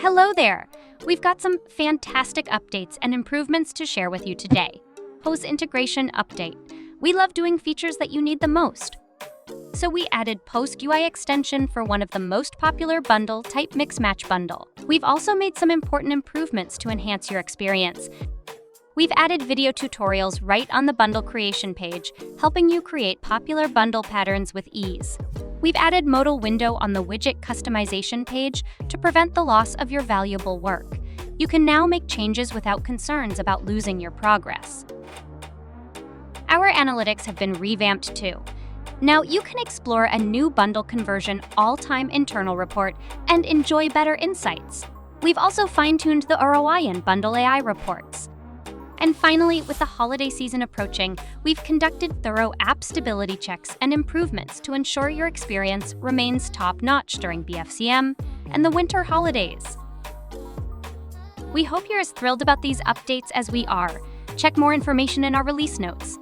Hello there! We've got some fantastic updates and improvements to share with you today. POS Integration Update. We love doing features that you need the most. So we added POS UI extension for one of the most popular bundle type Mix&Match Bundle. We've also made some important improvements to enhance your experience. We've added video tutorials right on the bundle creation page, helping you create popular bundle patterns with ease. We've added modal window on the widget customization page to prevent the loss of your valuable work. You can now make changes without concerns about losing your progress. Our analytics have been revamped too. Now you can explore a new bundle conversion all-time internal report and enjoy better insights. We've also fine-tuned the ROI and Bundle AI reports. And finally, with the holiday season approaching, we've conducted thorough app stability checks and improvements to ensure your experience remains top-notch during BFCM and the winter holidays. We hope you're as thrilled about these updates as we are. Check more information in our release notes.